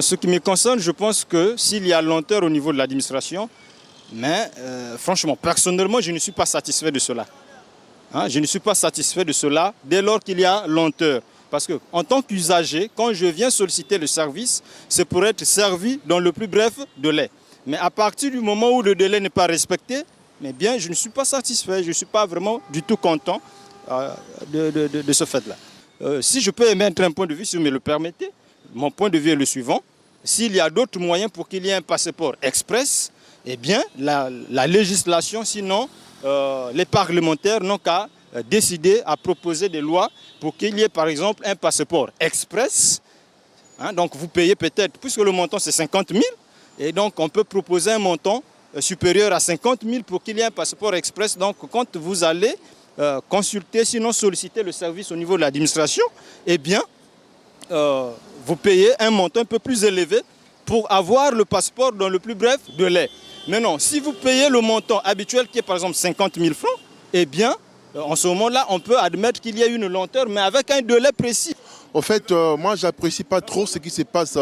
En ce qui me concerne, je pense que s'il y a lenteur au niveau de l'administration, mais franchement, personnellement, je ne suis pas satisfait de cela. Hein, je ne suis pas satisfait de cela dès lors qu'il y a lenteur. Parce qu'en tant qu'usager, quand je viens solliciter le service, c'est pour être servi dans le plus bref délai. Mais à partir du moment où le délai n'est pas respecté, mais bien, je ne suis pas satisfait, je ne suis pas vraiment du tout content de ce fait-là. Si je peux émettre un point de vue, si vous me le permettez, mon point de vue est le suivant. S'il y a d'autres moyens pour qu'il y ait un passeport express, eh bien, la législation, sinon, les parlementaires n'ont qu'à décider, à proposer des lois pour qu'il y ait, par exemple, un passeport express. Hein, donc, vous payez peut-être, puisque le montant, c'est 50 000, et donc, on peut proposer un montant supérieur à 50 000 pour qu'il y ait un passeport express. Donc, quand vous allez consulter, sinon solliciter le service au niveau de l'administration, eh bien, vous payez un montant un peu plus élevé pour avoir le passeport dans le plus bref délai. Mais non, si vous payez le montant habituel qui est par exemple 50 000 francs, eh bien, en ce moment-là, on peut admettre qu'il y a une lenteur, mais avec un délai précis. En fait, moi, je n'apprécie pas trop ce qui se passe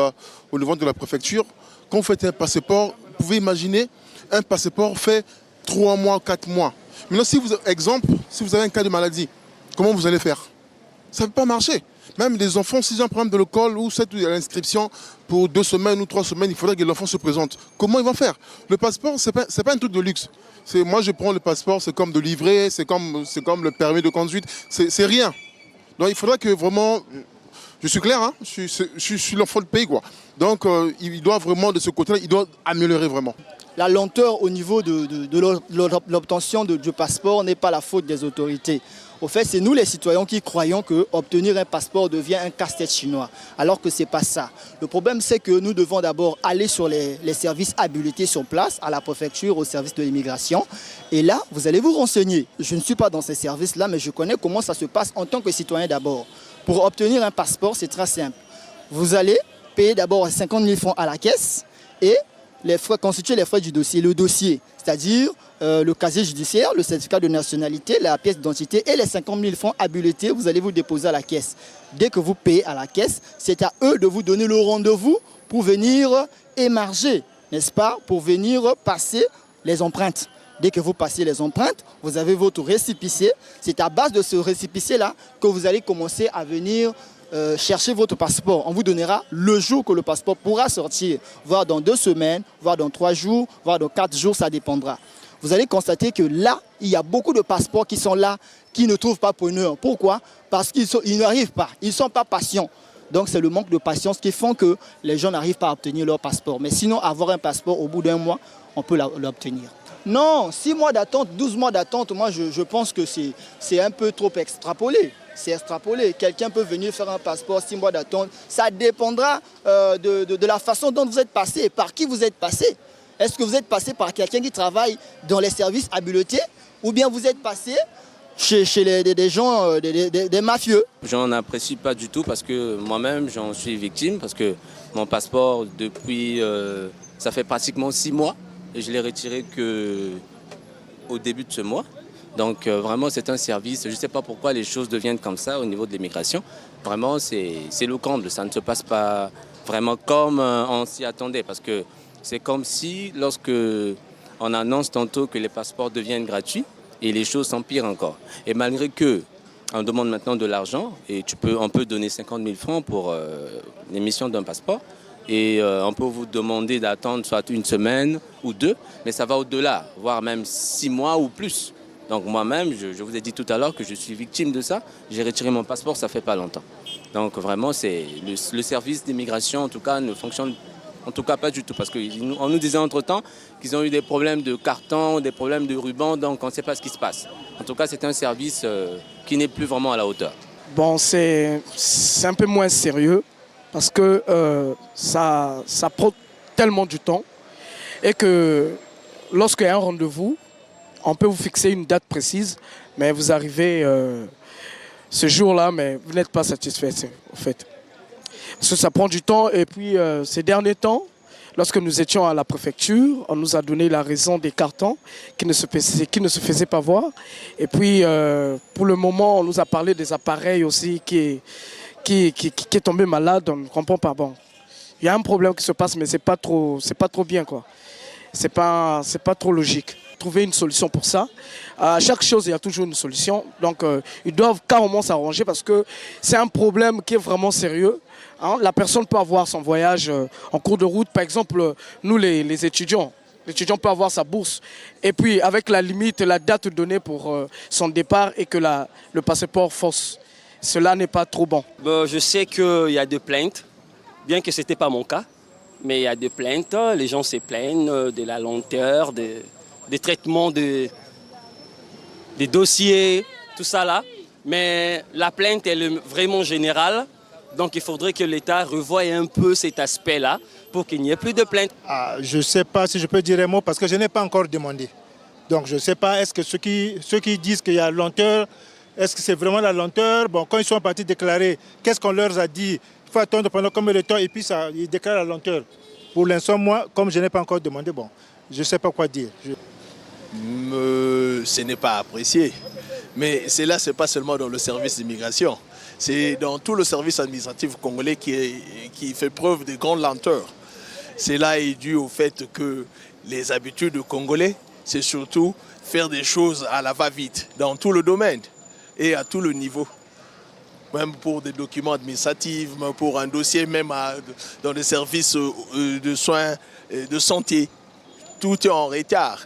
au niveau de la préfecture. Quand vous faites un passeport, vous pouvez imaginer un passeport fait 3 mois, 4 mois. Maintenant, si vous avez un cas de maladie, comment vous allez faire? Ça ne peut pas marcher. Même les enfants, s'ils ont un problème de l'école ou l'inscription pour 2 semaines ou 3 semaines, il faudrait que l'enfant se présente. Comment ils vont faire? Le passeport, ce n'est pas un truc de luxe. Moi, je prends le passeport, c'est comme de livret, c'est comme le permis de conduite, c'est rien. Donc, il faudrait que vraiment... Je suis clair, hein, je suis l'enfant du pays, quoi. Donc, il doit vraiment, de ce côté-là, il doit améliorer vraiment. La lenteur au niveau de l'obtention du passeport n'est pas la faute des autorités. Au fait, c'est nous les citoyens qui croyons qu'obtenir un passeport devient un casse-tête chinois, alors que ce n'est pas ça. Le problème, c'est que nous devons d'abord aller sur les services habilités sur place, à la préfecture, au service de l'immigration. Et là, vous allez vous renseigner. Je ne suis pas dans ces services-là, mais je connais comment ça se passe en tant que citoyen d'abord. Pour obtenir un passeport, c'est très simple. Vous allez payer d'abord 50 000 francs à la caisse et constituer les frais du dossier. Le dossier, c'est-à-dire le casier judiciaire, le certificat de nationalité, la pièce d'identité et les 50 000 francs habilités, vous allez vous déposer à la caisse. Dès que vous payez à la caisse, c'est à eux de vous donner le rendez-vous pour venir émarger, n'est-ce pas, pour venir passer les empreintes. Dès que vous passez les empreintes, vous avez votre récépissé. C'est à base de ce récépissé-là que vous allez commencer à venir chercher votre passeport. On vous donnera le jour que le passeport pourra sortir, voire dans 2 semaines, voire dans 3 jours, voire dans 4 jours, ça dépendra. Vous allez constater que là, il y a beaucoup de passeports qui sont là, qui ne trouvent pas preneur. Pourquoi? Parce qu'ils n'arrivent pas, ils ne sont pas patients. Donc c'est le manque de patience qui font que les gens n'arrivent pas à obtenir leur passeport. Mais sinon, avoir un passeport au bout d'1 mois, on peut l'obtenir. Non, 6 mois d'attente, 12 mois d'attente, moi je pense que c'est un peu trop extrapolé. C'est extrapolé. Quelqu'un peut venir faire un passeport, 6 mois d'attente. Ça dépendra de la façon dont vous êtes passé, par qui vous êtes passé. Est-ce que vous êtes passé par quelqu'un qui travaille dans les services habilités ou bien vous êtes passé chez des gens, des mafieux? J'en apprécie pas du tout parce que moi-même j'en suis victime parce que mon passeport depuis, ça fait pratiquement 6 mois et je l'ai retiré qu'au début de ce mois. Donc vraiment c'est un service, je ne sais pas pourquoi les choses deviennent comme ça au niveau de l'immigration. Vraiment c'est le comble, ça ne se passe pas vraiment comme on s'y attendait parce que c'est comme si lorsque on annonce tantôt que les passeports deviennent gratuits et les choses s'empirent encore. Et malgré que on demande maintenant de l'argent et on peut donner 50 000 francs pour l'émission d'un passeport et on peut vous demander d'attendre soit 1 semaine ou 2, mais ça va au-delà, voire même 6 mois ou plus. Donc moi-même, je vous ai dit tout à l'heure que je suis victime de ça. J'ai retiré mon passeport, ça fait pas longtemps. Donc vraiment, c'est le service d'immigration en tout cas ne fonctionne en tout cas pas du tout. Parce qu'on nous disait entre-temps qu'ils ont eu des problèmes de carton, des problèmes de ruban, donc on ne sait pas ce qui se passe. En tout cas, c'est un service qui n'est plus vraiment à la hauteur. Bon, c'est un peu moins sérieux parce que ça prend tellement du temps et que lorsqu'il y a un rendez-vous, on peut vous fixer une date précise, mais vous arrivez ce jour-là, mais vous n'êtes pas satisfait, en fait. Parce que ça prend du temps. Et puis, ces derniers temps, lorsque nous étions à la préfecture, on nous a donné la raison des cartons qui ne se faisaient pas voir. Et puis, pour le moment, on nous a parlé des appareils aussi qui est tombé malade. On ne comprend pas. Bon, Il y a un problème qui se passe, mais c'est pas trop bien, quoi. C'est pas trop logique. Trouver une solution pour ça. À chaque chose, il y a toujours une solution. Donc, ils doivent carrément s'arranger parce que c'est un problème qui est vraiment sérieux. Hein. La personne peut avoir son voyage en cours de route. Par exemple, nous, les étudiants, l'étudiant peut avoir sa bourse. Et puis, avec la limite, la date donnée pour son départ et que le passeport fausse, cela n'est pas trop bon. Bon, je sais qu'il y a des plaintes, bien que ce n'était pas mon cas. Mais il y a des plaintes, les gens se plaignent de la lenteur, des traitements des dossiers, tout ça là. Mais la plainte, elle est vraiment générale. Donc il faudrait que l'État revoie un peu cet aspect-là pour qu'il n'y ait plus de plaintes. Je ne sais pas si je peux dire un mot parce que je n'ai pas encore demandé. Donc je ne sais pas, est-ce que ceux qui disent qu'il y a lenteur, est-ce que c'est vraiment la lenteur? Bon, quand ils sont partis déclarer, qu'est-ce qu'on leur a dit? Il faut attendre pendant combien de temps et puis ça, ils déclarent la lenteur. Pour l'instant, moi, comme je n'ai pas encore demandé, bon, je ne sais pas quoi dire. Ce n'est pas apprécié. Mais cela, ce n'est pas seulement dans le service d'immigration. C'est dans tout le service administratif congolais qui fait preuve de grande lenteur. Cela est dû au fait que les habitudes du Congolais, c'est surtout faire des choses à la va-vite, dans tout le domaine et à tout le niveau. Même pour des documents administratifs, même pour un dossier, même dans les services de soins, de santé. Tout est en retard.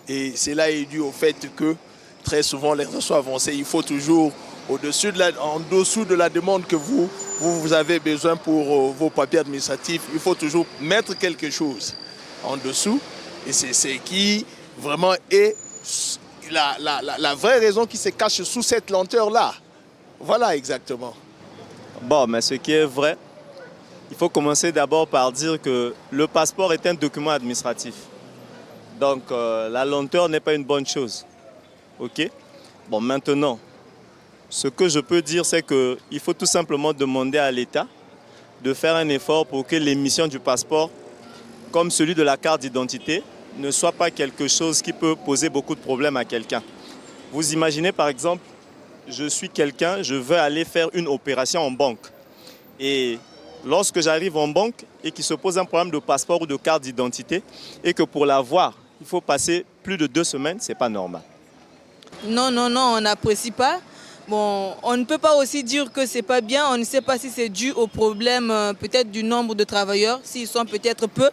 Et cela est dû au fait que très souvent les réseaux sont avancés. Il faut toujours, en dessous de la demande que vous avez besoin pour vos papiers administratifs, il faut toujours mettre quelque chose en dessous. Et c'est ce qui vraiment est la vraie raison qui se cache sous cette lenteur-là. Voilà exactement. Bon, mais ce qui est vrai, il faut commencer d'abord par dire que le passeport est un document administratif. Donc la lenteur n'est pas une bonne chose. Ok? Bon, maintenant, ce que je peux dire, c'est qu'il faut tout simplement demander à l'État de faire un effort pour que l'émission du passeport, comme celui de la carte d'identité, ne soit pas quelque chose qui peut poser beaucoup de problèmes à quelqu'un. Vous imaginez par exemple, je suis quelqu'un, je veux aller faire une opération en banque. Et lorsque j'arrive en banque et qu'il se pose un problème de passeport ou de carte d'identité et que pour l'avoir, il faut passer plus de 2 semaines, ce n'est pas normal. Non, on n'apprécie pas. Bon, on ne peut pas aussi dire que ce n'est pas bien. On ne sait pas si c'est dû au problème peut-être du nombre de travailleurs. S'ils sont peut-être peu,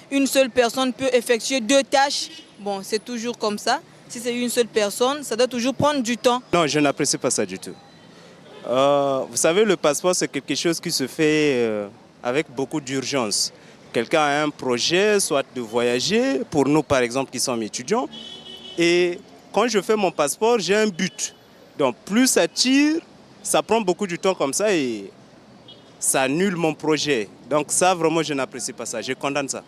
une seule personne peut effectuer 2 tâches. Bon, c'est toujours comme ça. Si c'est une seule personne, ça doit toujours prendre du temps. Non, je n'apprécie pas ça du tout. Vous savez, le passeport, c'est quelque chose qui se fait avec beaucoup d'urgence. Quelqu'un a un projet, soit de voyager, pour nous par exemple qui sommes étudiants. Et quand je fais mon passeport, j'ai un but. Donc plus ça tire, ça prend beaucoup de temps comme ça et ça annule mon projet. Donc ça, vraiment, je n'apprécie pas ça. Je condamne ça.